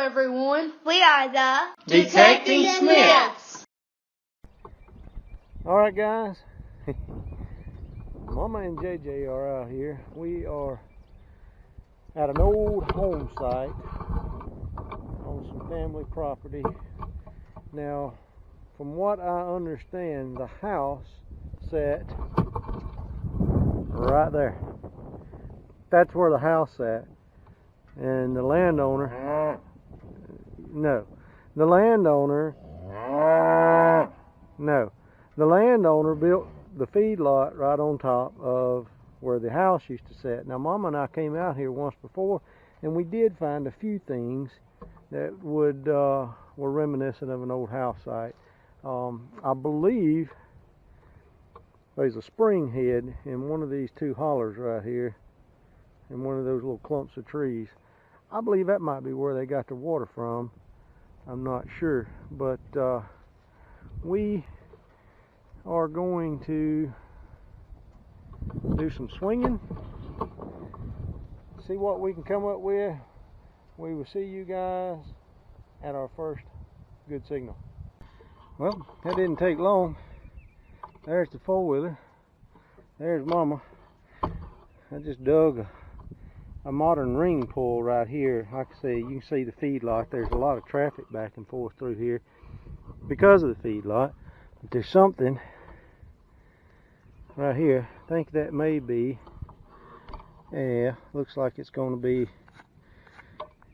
everyone. We are the Detecting Smiths. Alright guys, Mama and JJ are out here. We are at an old home site on some family property. Now, from what I understand, the house sat right there. That's where the house sat. And the landowner, the landowner built the feedlot right on top of where the house used to sit. Now, Mama and I came out here once before, and we did find a few things that were reminiscent of an old house site. I believe there's a spring head in one of these two hollers right here, in one of those little clumps of trees. I believe that might be where they got their water from. I'm not sure, but we are going to do some swinging, see what we can come up with. We will see you guys at our first good signal. Well, that didn't take long. There's the four-wheeler. There's Mama. I just dug a modern ring pull right here. Like I say, you can see the feedlot. There's a lot of traffic back and forth through here because of the feedlot. But there's something right here. I think that may be, yeah, looks like it's going to be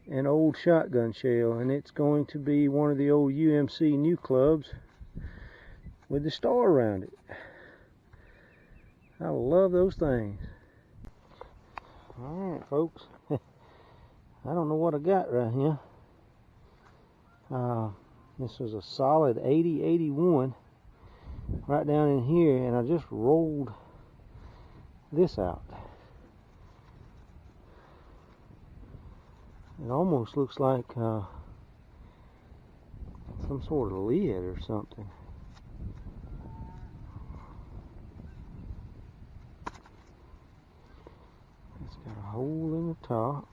an old shotgun shell, and it's going to be one of the old UMC new clubs with the star around it. I love those things. Alright folks, I don't know what I got right here. This was a solid 80-81 right down in here, and I just rolled this out. It almost looks like some sort of lid or something. It's got a hole in the top.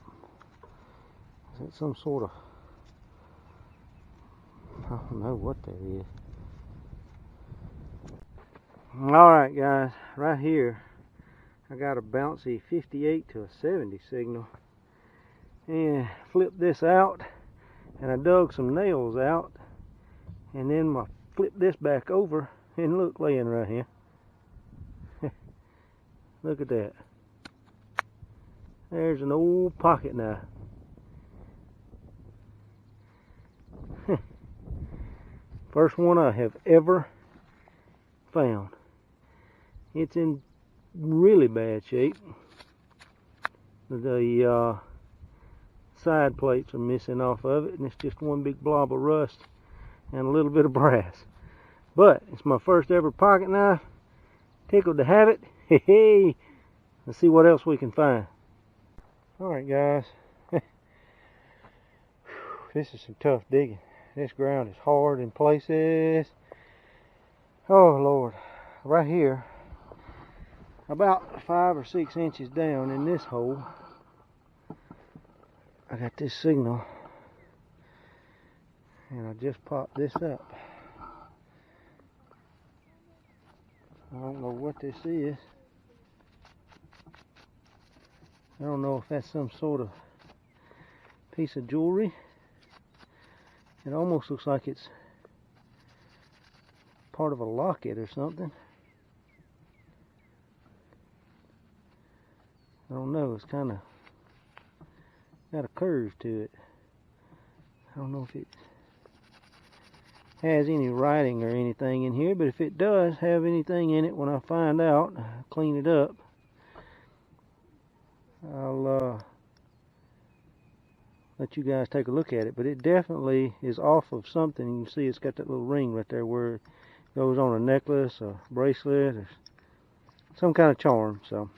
Is that some sort of, I don't know what that is. Alright guys, right here I got a bouncy 58 to a 70 signal, and flipped this out, and I dug some nails out, and then I flipped this back over, and look, laying right here. Look at that. There's an old pocket knife. First one I have ever found. It's in really bad shape. The side plates are missing off of it, and it's just one big blob of rust and a little bit of brass. But it's my first ever pocket knife. Tickled to have it. Hey, let's see what else we can find. Alright guys, this is some tough digging. This ground is hard in places. Oh Lord. Right here, about 5 or 6 inches down in this hole, I got this signal, and I just popped this up. I don't know what this is. I don't know if that's some sort of piece of jewelry. It almost looks like it's part of a locket or something. I don't know, it's kind of got a curve to it. I don't know if it has any writing or anything in here, but if it does have anything in it, when I find out, I'll clean it up. I'll let you guys take a look at it, but it definitely is off of something. You can see it's got that little ring right there where it goes on a necklace, a bracelet, or some kind of charm. So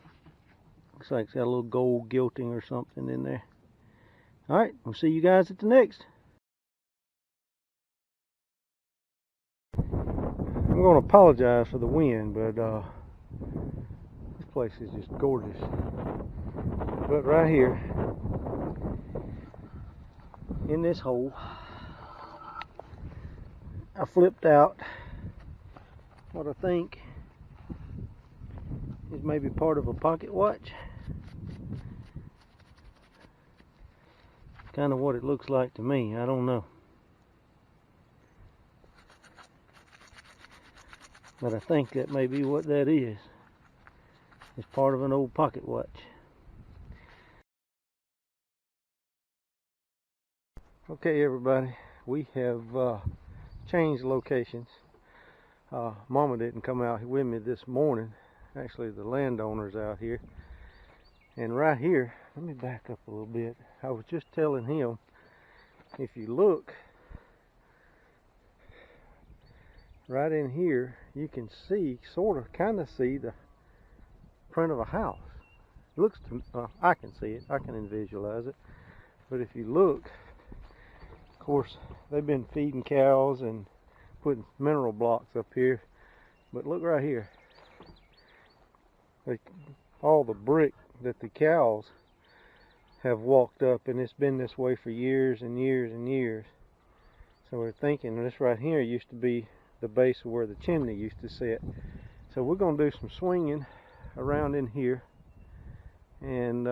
looks like it's got a little gold gilding or something in there. Alright, we'll see you guys at the next. I'm going to apologize for the wind, but this place is just gorgeous. But right here, in this hole. I flipped out what I think is maybe part of a pocket watch. Kind of what it looks like to me. I don't know. But I think that may be what that is. It's part of an old pocket watch. Okay, everybody, we have changed locations. Mama didn't come out with me this morning. Actually, the landowner's out here. And right here, let me back up a little bit. I was just telling him, if you look right in here, you can see, kind of see the print of a house. It looks to, I can see it, I can visualize it. But if you look, of course, they've been feeding cows and putting mineral blocks up here. But look right here. All the brick that the cows have walked up, and it's been this way for years and years and years. So we're thinking this right here used to be the base of where the chimney used to sit. So we're going to do some swinging around in here and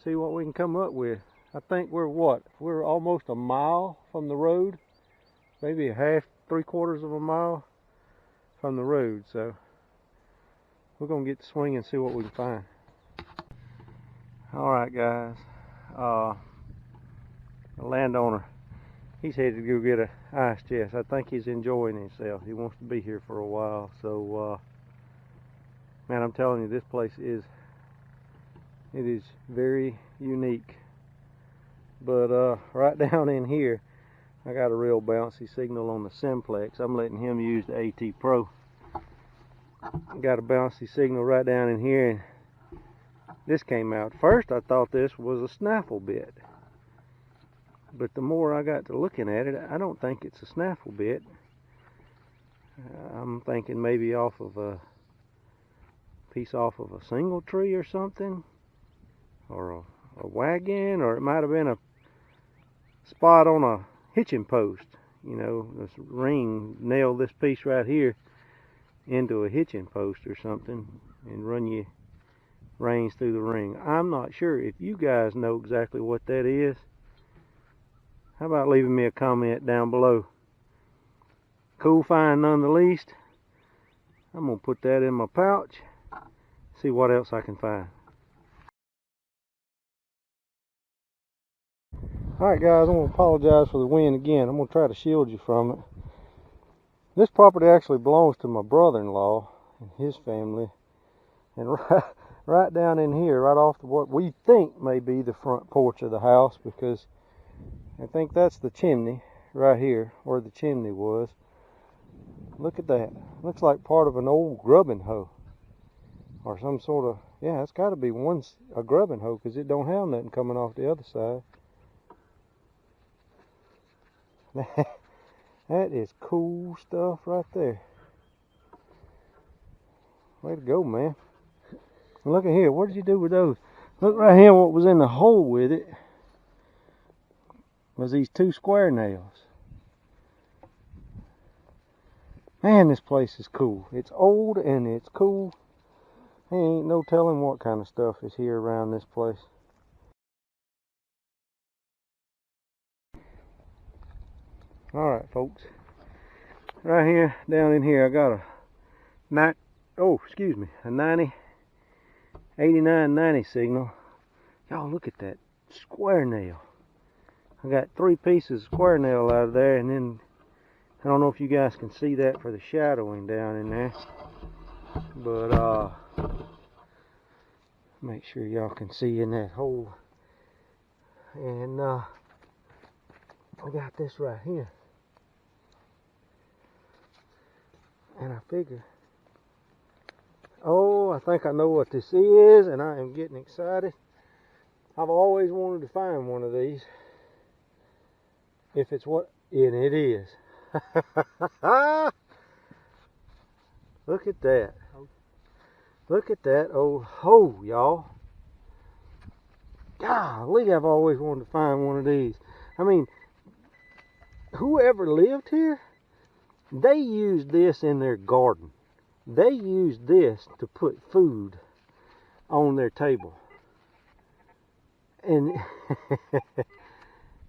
see what we can come up with. I think we're almost a mile from the road, maybe a half, 3/4 of a mile from the road. So we're going to get to swing and see what we can find. Alright guys, the landowner, he's headed to go get an ice chest. I think he's enjoying himself. He wants to be here for a while. So man, I'm telling you, this place is very unique. But right down in here, I got a real bouncy signal on the Simplex. I'm letting him use the AT Pro. Got a bouncy signal right down in here, and this came out. First I thought this was a snaffle bit, but the more I got to looking at it, I don't think it's a snaffle bit. I'm thinking maybe off of a piece off of a single tree or something, or a wagon, or it might have been a spot on a hitching post. You know, this ring nailed this piece right here into a hitching post or something and run your reins through the ring. I'm not sure. If you guys know exactly what that is, how about leaving me a comment down below? Cool find none the least. I'm gonna put that in my pouch, see what else I can find. Alright guys, I'm going to apologize for the wind again. I'm going to try to shield you from it. This property actually belongs to my brother-in-law and his family. And right down in here, right off what we think may be the front porch of the house, because I think that's the chimney right here, where the chimney was. Look at that. Looks like part of an old grubbing hoe. Or some sort of, yeah, it's got to be a grubbing hoe, because it don't have nothing coming off the other side. That is cool stuff right there. Way to go, man. Look at here. What did you do with those? Look right here, what was in the hole with it was these 2 square nails. Man, this place is cool. It's old and it's cool. There ain't no telling what kind of stuff is here around this place. Alright folks, right here, down in here, I got a 8990 signal. Y'all look at that square nail. I got 3 pieces of square nail out of there, and then I don't know if you guys can see that for the shadowing down in there, but make sure y'all can see in that hole. And I got this right here. And I figure, I think I know what this is, and I am getting excited. I've always wanted to find one of these. If it's what, and it is. Look at that. Look at that old hoe, y'all. Golly, I've always wanted to find one of these. I mean, whoever lived here, they used this in their garden. They used this to put food on their table. And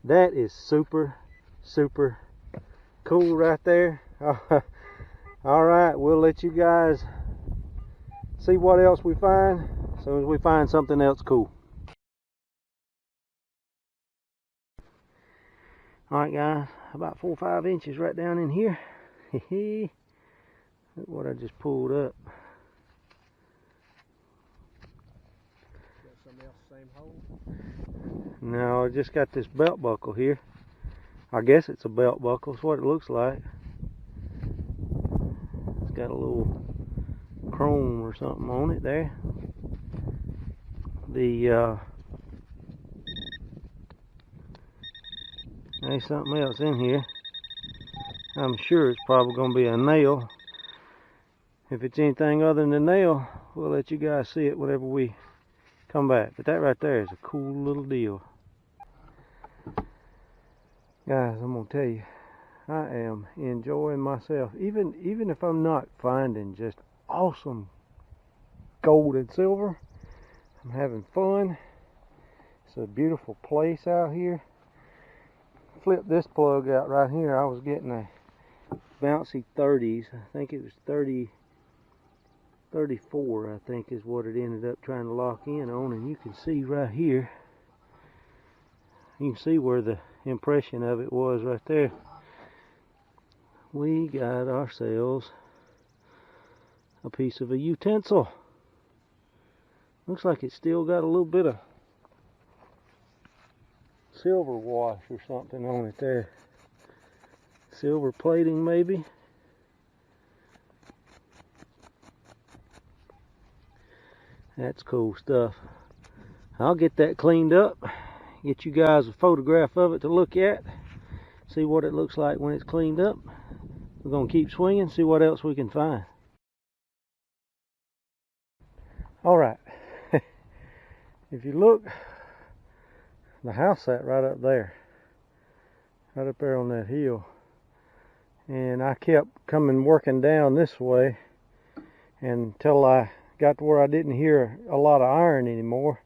that is super, super cool right there. All right, we'll let you guys see what else we find as soon as we find something else cool. All right, guys, about 4 or 5 inches right down in here. Look what I just pulled up. Got something else, same hole? No, I just got this belt buckle here. I guess it's a belt buckle. It's what it looks like. It's got a little chrome or something on it there. There's something else in here. I'm sure it's probably going to be a nail. If it's anything other than a nail, we'll let you guys see it whenever we come back. But that right there is a cool little deal. Guys, I'm going to tell you, I am enjoying myself. Even if I'm not finding just awesome gold and silver, I'm having fun. It's a beautiful place out here. Flip this plug out right here. I was getting a bouncy 30s. I think it was 34, I think is what it ended up trying to lock in on. And you can see right here, you can see where the impression of it was right there. We got ourselves a piece of a utensil. Looks like it's still got a little bit of silver wash or something on it there. Silver plating maybe. That's cool stuff. I'll get that cleaned up, get you guys a photograph of it to look at, see what it looks like when it's cleaned up. We're going to keep swinging, see what else we can find. Alright, if you look, the house sat right up there on that hill, and I kept coming working down this way until I got to where I didn't hear a lot of iron anymore,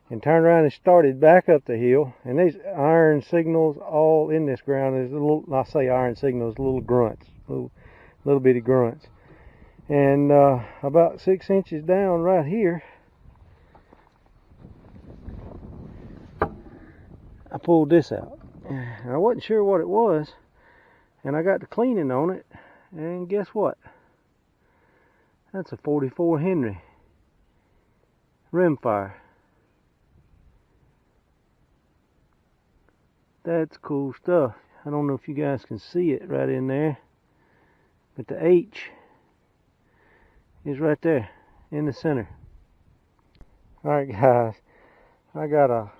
and turned around and started back up the hill. And these iron signals all in this ground is little, I say iron signals, little grunts, little bitty grunts. And about 6 inches down right here, I pulled this out. And I wasn't sure what it was, and I got to cleaning on it, and guess what? That's a 44 Henry rimfire. That's cool stuff. I don't know if you guys can see it right in there, but the H is right there in the center. Alright guys, I got a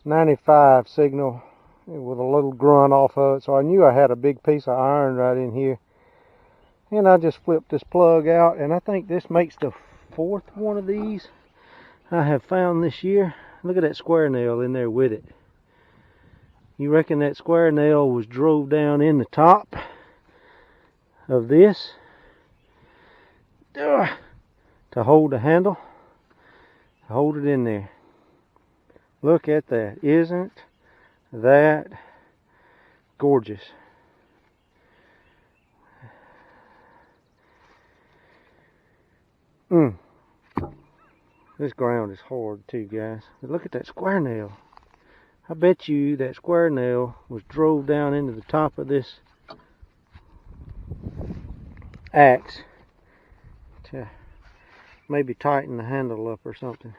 95 signal with a little grunt off of it, so I knew I had a big piece of iron right in here. And I just flipped this plug out, and I think this makes the 4th one of these I have found this year. Look at that square nail in there with it. You reckon that square nail was drove down in the top of this to hold the handle, to hold it in there. Look at that. Isn't that gorgeous? This ground is hard too, guys. But look at that square nail. I bet you that square nail was drove down into the top of this axe to maybe tighten the handle up or something.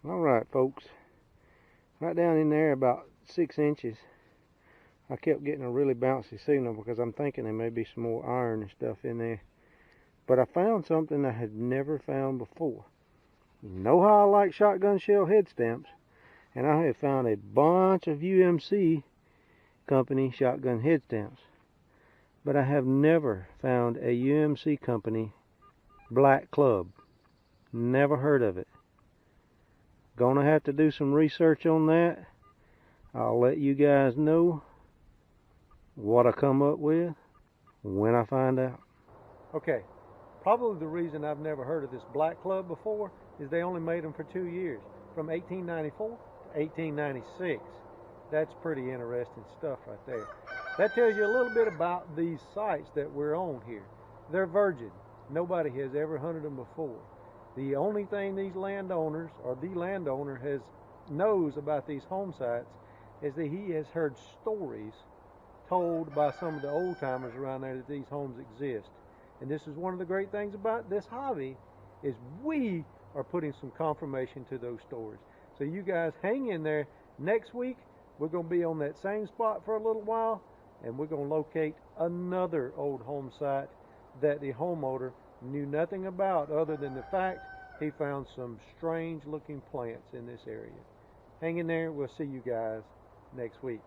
Alright folks, right down in there about 6 inches, I kept getting a really bouncy signal because I'm thinking there may be some more iron and stuff in there. But I found something I had never found before. You know how I like shotgun shell head stamps, and I have found a bunch of UMC company shotgun head stamps. But I have never found a UMC company black club. Never heard of it. Gonna have to do some research on that. I'll let you guys know what I come up with when I find out. Okay, probably the reason I've never heard of this black club before is they only made them for 2 years, from 1894 to 1896. That's pretty interesting stuff right there. That tells you a little bit about these sites that we're on here. They're virgin. Nobody has ever hunted them before. The only thing these landowners, or the landowner, knows about these home sites is that he has heard stories told by some of the old timers around there that these homes exist. And this is one of the great things about this hobby, is we are putting some confirmation to those stories. So you guys hang in there. Next week we're going to be on that same spot for a little while, and we're going to locate another old home site that the homeowner knew nothing about other than the fact he found some strange looking plants in this area. Hang in there. We'll see you guys next week.